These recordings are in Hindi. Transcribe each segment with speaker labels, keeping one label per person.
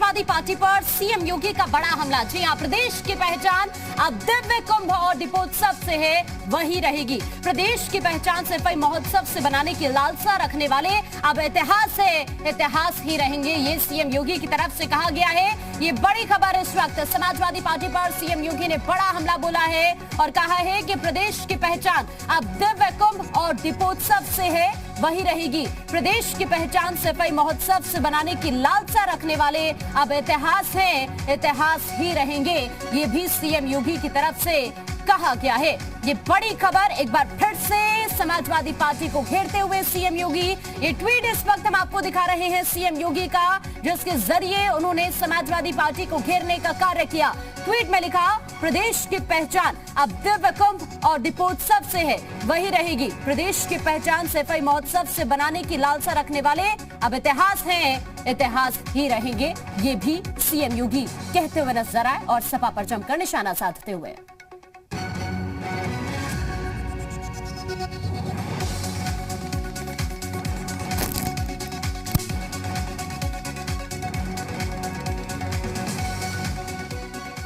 Speaker 1: समाजवादी पार्टी पर सीएम योगी का बड़ा हमला। जी हां, प्रदेश की पहचान अब दिव्य कुंभ और दीपोत्सव से है, वही रहेगी। प्रदेश की पहचान सफाई महोत्सव से बनाने की लालसा रखने वाले अब इतिहास है, इतिहास ही रहेंगे, ये सीएम योगी की तरफ से कहा गया है। ये बड़ी खबर इस वक्त समाजवादी पार्टी पर सीएम योगी ने बड़ा हमला बोला है और कहा है कि प्रदेश की पहचान अब दिव्य कुंभ और दीपोत्सव से है, वही रहेगी। प्रदेश की पहचान सफाई महोत्सव से बनाने की लालसा रखने वाले अब इतिहास है, इतिहास ही रहेंगे, ये भी सीएम योगी की तरफ से कहा गया है। ये बड़ी खबर एक बार फिर से समाजवादी पार्टी को घेरते हुए सीएम योगी, ये ट्वीट इस वक्त हम आपको दिखा रहे हैं सीएम योगी का, जिसके जरिए उन्होंने समाजवादी पार्टी को घेरने का कार्य किया। ट्वीट में लिखा, प्रदेश की पहचान अब दिव्य कुंभ और दीपोत्सव से है, वही रहेगी। प्रदेश की पहचान सफाई महोत्सव से बनाने की लालसा रखने वाले अब इतिहास हैं, इतिहास ही रहेंगे, ये भी सीएम योगी कहते हुए नजर आए और सपा पर जमकर निशाना साधते हुए।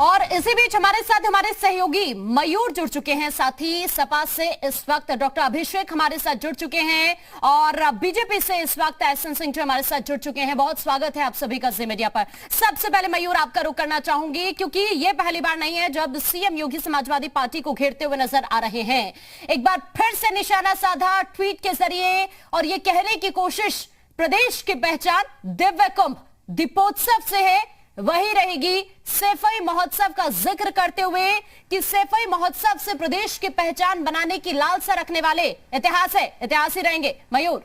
Speaker 1: और इसी बीच हमारे साथ हमारे सहयोगी मयूर जुड़ चुके हैं, साथ ही सपा से इस वक्त डॉक्टर अभिषेक हमारे साथ जुड़ चुके हैं और बीजेपी से इस वक्त एसएन सिंह हमारे साथ जुड़ चुके हैं। बहुत स्वागत है आप सभी का जी मीडिया पर। सबसे पहले मयूर आपका रुख करना चाहूंगी, क्योंकि ये पहली बार नहीं है जब सीएम योगी समाजवादी पार्टी को घेरते हुए नजर आ रहे हैं। एक बार फिर से निशाना साधा ट्वीट के जरिए और ये कहने की कोशिश, प्रदेश की पहचान दिव्य कुंभ दीपोत्सव से है, वही रहेगी। सफाई महोत्सव का जिक्र करते हुए कि सफाई महोत्सव से प्रदेश की पहचान बनाने की लालसा रखने वाले इतिहास है, इतिहास ही रहेंगे। मयूर,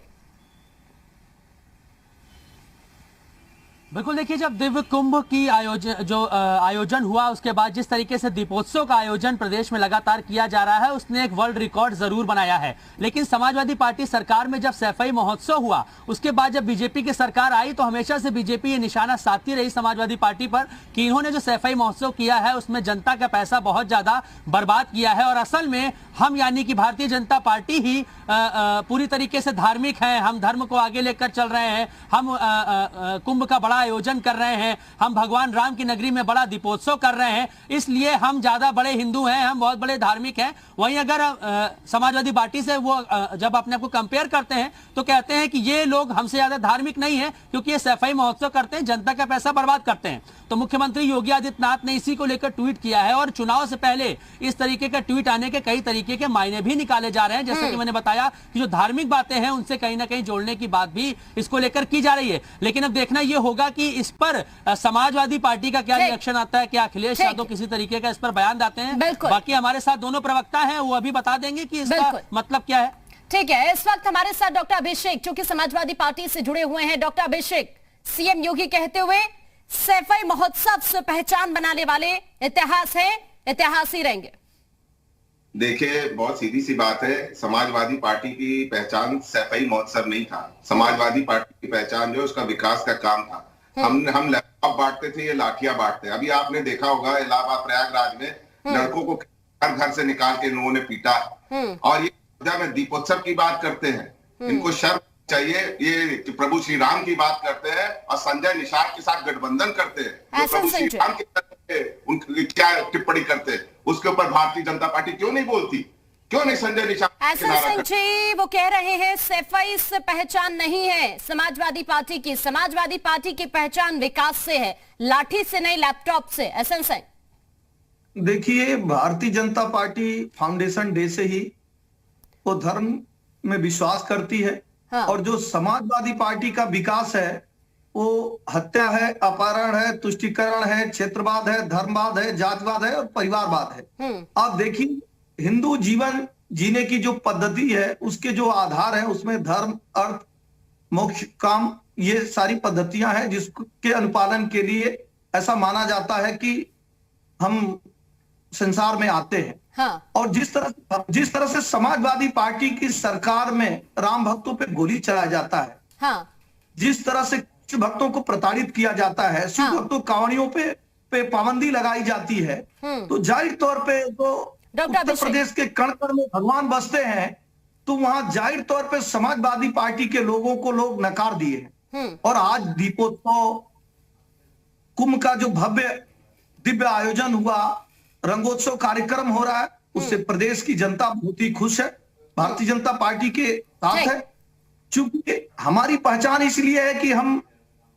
Speaker 2: बिल्कुल, देखिए, जब दिव्य कुंभ की आयोजन हुआ, उसके बाद जिस तरीके से दीपोत्सव का आयोजन प्रदेश में लगातार किया जा रहा है, उसने एक वर्ल्ड रिकॉर्ड जरूर बनाया है। लेकिन समाजवादी पार्टी सरकार में जब सफाई महोत्सव हुआ, उसके बाद जब बीजेपी की सरकार आई, तो हमेशा से बीजेपी ये निशाना साधती रही समाजवादी पार्टी पर कि इन्होंने जो सफाई महोत्सव किया है उसमें जनता का पैसा बहुत ज्यादा बर्बाद किया है। और असल में हम यानी कि भारतीय जनता पार्टी ही पूरी तरीके से धार्मिक है, हम धर्म को आगे लेकर चल रहे हैं, हम कुंभ का बड़ा आयोजन कर रहे हैं, हम भगवान राम की नगरी में बड़ा दीपोत्सव कर रहे हैं, इसलिए हम ज्यादा बड़े हिंदू हैं, हम बहुत बड़े धार्मिक हैं। वहीं अगर समाजवादी पार्टी से वो जब अपने आप को कंपेयर करते हैं तो कहते हैं कि ये लोग हमसे ज्यादा धार्मिक नहीं है, क्योंकि ये सफाई महोत्सव करते हैं, जनता का पैसा बर्बाद करते हैं। तो मुख्यमंत्री योगी आदित्यनाथ ने इसी को लेकर ट्वीट किया है और चुनाव से पहले इस तरीके का ट्वीट आने के कई तरीके के मायने भी निकाले जा रहे हैं। जैसे कि मैंने बताया कि जो धार्मिक बातें हैं उनसे कहीं ना कहीं जोड़ने की बात भी इसको लेकर की जा रही है। लेकिन अब देखना यह होगा कि इस पर समाजवादी पार्टी का क्या रिएक्शन आता है, क्या अखिलेश यादव किसी तरीके का इस पर बयान देते हैं। बाकी हमारे साथ दोनों प्रवक्ता हैं, वो अभी बता देंगे कि इसका मतलब क्या है।
Speaker 1: ठीक है, इस वक्त हमारे साथ डॉक्टर अभिषेक, जो कि समाजवादी पार्टी से जुड़े हुए हैं। डॉक्टर अभिषेक, सीएम योगी कहते हुए सफाई महोत्सव से पहचान बनाने वाले इतिहास है, इतिहास ही रहेंगे।
Speaker 3: देखिए, बहुत सीधी सी बात है, समाजवादी पार्टी की पहचान सफाई महोत्सव नहीं था। समाजवादी पार्टी की पहचान जो उसका विकास का काम था। हम लैपटॉप बांटते थे, ये लाठियां बांटते। अभी आपने देखा होगा इलाहाबाद प्रयागराज में लड़कों को घर से निकाल के लोगों ने पीटा, और ये में दीपोत्सव की बात करते हैं। इनको शर्म चाहिए, ये प्रभु श्री राम की बात करते हैं और संजय निषाद के साथ गठबंधन करते हैं। प्रभु श्री राम के क्या टिप्पणी करते हैं, उसके ऊपर भारतीय जनता पार्टी क्यों नहीं बोलती, क्यों नहीं संजय निषाद?
Speaker 1: एसएन जी वो कह रहे हैं सफाई से पहचान नहीं है समाजवादी पार्टी की, समाजवादी पार्टी की पहचान विकास से है, लाठी से नहीं, लैपटॉप से। एसएन सिंह,
Speaker 4: देखिए, Bharatiya Janata party foundation day से ही वो धर्म में विश्वास करती है। हाँ। और जो समाजवादी पार्टी का विकास है वो हत्या है, अपहरण है, तुष्टीकरण है, क्षेत्रवाद है, धर्मवाद है, जातिवाद है और परिवारवाद है। आप देखिए, हिंदू जीवन जीने की जो पद्धति है उसके जो आधार है उसमें धर्म, अर्थ, मोक्ष, काम, ये सारी पद्धतियां हैं जिसके अनुपालन के लिए ऐसा माना जाता है कि हम संसार में आते हैं। हाँ। और जिस तरह से समाजवादी पार्टी की सरकार में राम भक्तों पे गोली चलाया जाता है, हाँ। जिस तरह से शिव भक्तों को प्रताड़ित किया जाता है, शिव भक्तों कांवड़ियों पे पाबंदी लगाई जाती है, तो जाहिर तौर पे तो उत्तर प्रदेश के कण कण में भगवान बसते हैं, तो वहां जाहिर तौर पे समाजवादी पार्टी के लोगों को लोग नकार दिए हैं। और आज दीपोत्सव कुंभ का जो भव्य दिव्य आयोजन हुआ, रंगोत्सव कार्यक्रम हो रहा है, उससे प्रदेश की जनता बहुत ही खुश है, भारतीय जनता पार्टी के साथ है। चूंकि हमारी पहचान इसलिए है कि हम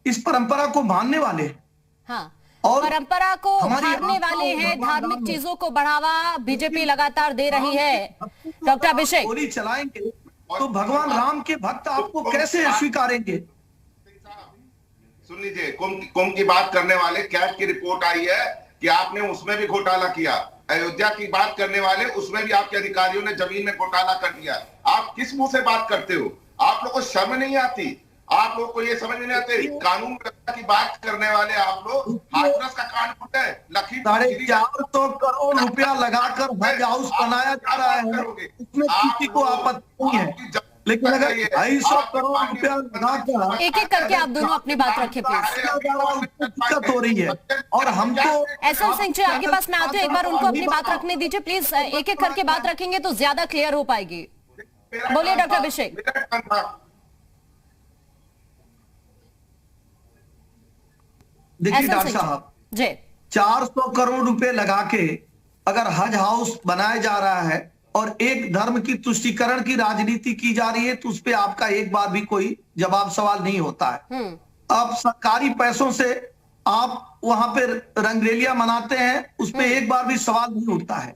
Speaker 4: इस परंपरा को मानने वाले हैं।
Speaker 1: हाँ,
Speaker 4: और
Speaker 1: परंपरा को मानने वाले हैं, धार्मिक चीजों को बढ़ावा बीजेपी लगातार दे रही है। डॉक्टर अभिषेक,
Speaker 4: गोली चलाएंगे तो भगवान राम के भक्त आपको कैसे स्वीकारेंगे?
Speaker 3: सुन लीजिए, कुंभ की बात करने वाले कैट की रिपोर्ट आई है कि आपने उसमें भी घोटाला किया। अयोध्या की बात करने वाले, उसमें भी आपके अधिकारियों ने जमीन में घोटाला कर दिया। आप किस मुंह से बात करते हो? आप लोग को शर्म नहीं आती? आप लोग को ये समझ नहीं आते? कानून व्यवस्था की बात करने वाले आप लोग हाथरस का कांड फुटे, लखीमपुर
Speaker 4: 450 करोड़ रुपया लगाकर हज हाउस बनाया जा रहा है, उसमें किसी को आपत्ति नहीं है। लेकिन अगर 250 करोड़ रुपया लगाकर
Speaker 1: एक एक करके आप दोनों अपनी बात रखें प्लीज।
Speaker 4: दिक्कत हो रही है। और हमको
Speaker 1: एसएन सिंह जी, आपके पास मैं आती हूँ, एक बार उनको अपनी बात रखने दीजिए प्लीज। एक एक करके बात रखेंगे तो ज्यादा क्लियर हो पाएगी। बोलिए डॉक्टर अभिषेक।
Speaker 4: देखिए डॉक्टर साहब
Speaker 1: जी,
Speaker 4: 400 करोड़ रुपए लगा के अगर हज हाउस बनाया जा रहा है और एक धर्म की तुष्टीकरण की राजनीति की जा रही है, तो उस पे आपका एक बार भी कोई जवाब सवाल नहीं होता है। आप सरकारी पैसों से आप वहां पे रंगरेलियां मनाते हैं, उस पे एक बार भी सवाल नहीं उठता है।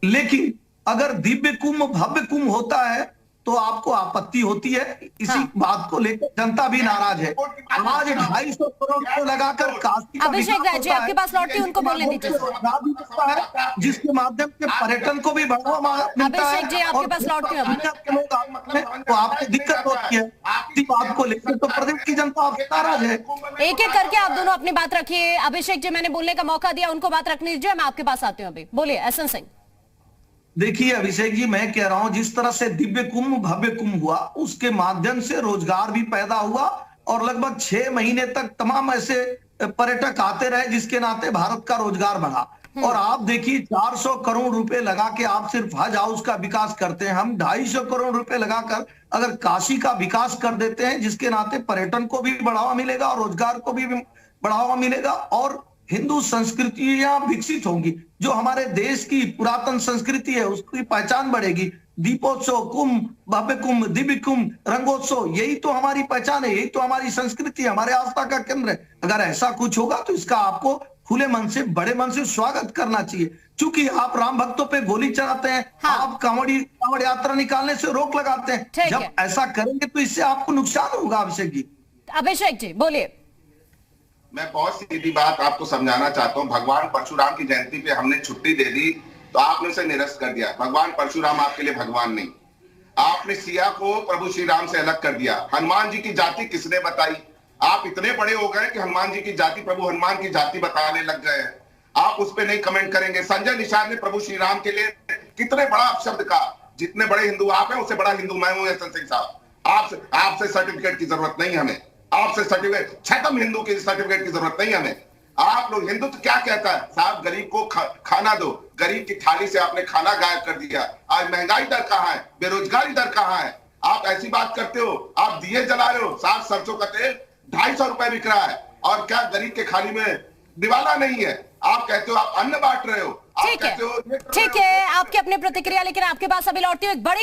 Speaker 4: लेकिन अगर दिव्य कुंभ भव्य कुंभ होता है तो आपको आपत्ति होती है। इसी बात को लेकर जनता भी नाराज है। आज 250 करोड़ को लगाकर काशी का
Speaker 1: अभिषेक राय जी, आपके पास लौटती, उनको बोलने दीजिए।
Speaker 4: जिसके माध्यम से पर्यटन को भी बढ़ावा मिलता है।
Speaker 1: अभिषेक जी, आपके पास लौटती हूँ।
Speaker 4: तो आपको दिक्कत होती है इसी बात को लेकर, तो प्रदेश की जनता आपसे नाराज है।
Speaker 1: एक एक करके आप दोनों अपनी बात रखिए। अभिषेक जी, मैंने बोलने का मौका दिया, उनको बात रखने दीजिए। मैं आपके पास आती हूँ अभी। बोलिए एसएन सिंह।
Speaker 4: देखिए अभिषेक जी, मैं कह रहा हूं जिस तरह से दिव्य कुंभ भव्य कुंभ हुआ, उसके माध्यम से रोजगार भी पैदा हुआ और लगभग 6 महीने तक तमाम ऐसे पर्यटक आते रहे, जिसके नाते भारत का रोजगार बढ़ा। और आप देखिए 400 करोड़ रुपए लगा के आप सिर्फ हज हाउस का विकास करते हैं, हम 250 करोड़ रुपए लगाकर अगर काशी का विकास कर देते हैं, जिसके नाते पर्यटन को भी बढ़ावा मिलेगा और रोजगार को भी बढ़ावा मिलेगा और हिंदू संस्कृतियां विकसित होंगी। जो हमारे देश की पुरातन संस्कृति है उसकी पहचान बढ़ेगी। दीपोत्सव, कुंभ, भव्य कुंभ, दिव्य कुंभ, रंगोत्सव, यही तो हमारी पहचान है, यही तो हमारी संस्कृति है, हमारे आस्था का केंद्र है। अगर ऐसा कुछ होगा तो इसका आपको खुले मन से, बड़े मन से स्वागत करना चाहिए। चूंकि आप राम भक्तों पे गोली चलाते हैं, आप कांवड़ यात्रा निकालने से रोक लगाते हैं। जब ऐसा करेंगे तो इससे आपको नुकसान होगा। अभिषेक जी,
Speaker 1: अभिषेक जी बोलिए।
Speaker 3: मैं बहुत सीधी बात आपको समझाना चाहता हूँ। भगवान परशुराम की जयंती पे हमने छुट्टी दे दी तो आपने उसे निरस्त कर दिया। भगवान परशुराम आपके लिए भगवान नहीं। आपने सिया को प्रभु श्री राम से अलग कर दिया। हनुमान जी की जाति किसने बताई? आप इतने बड़े हो गए कि हनुमान जी की जाति, प्रभु हनुमान की जाति बताने लग गए हैं। आप उस पर नहीं कमेंट करेंगे। संजय निषाद ने प्रभु श्री राम के लिए कितने बड़ा अपशब्द कहा। जितने बड़े हिंदू आप हैं, उससे बड़ा हिंदू मैं हूं एसएन सिंह साहब। आपसे सर्टिफिकेट की जरूरत नहीं हमें। आपसे सर्टिफिकेट, छठम हिंदू की सर्टिफिकेट की जरूरत नहीं हमें। आप लोग, हिंदू तो क्या कहता है साहब, गरीब को खाना दो। गरीब की थाली से आपने खाना गायब कर दिया। आज महंगाई दर कहां है? बेरोजगारी दर कहां है? आप ऐसी बात करते हो। आप दिए जला रहे हो। साग सरसों का तेल 250 रुपए बिक रहा है और क्या गरीब के खाली में दिवाला नहीं है? आप कहते हो आप अन्न बांट रहे हो।
Speaker 1: ठीक है, आपकी अपनी प्रतिक्रिया, लेकिन आपके पास अभी लौटती हूँ एक बड़ी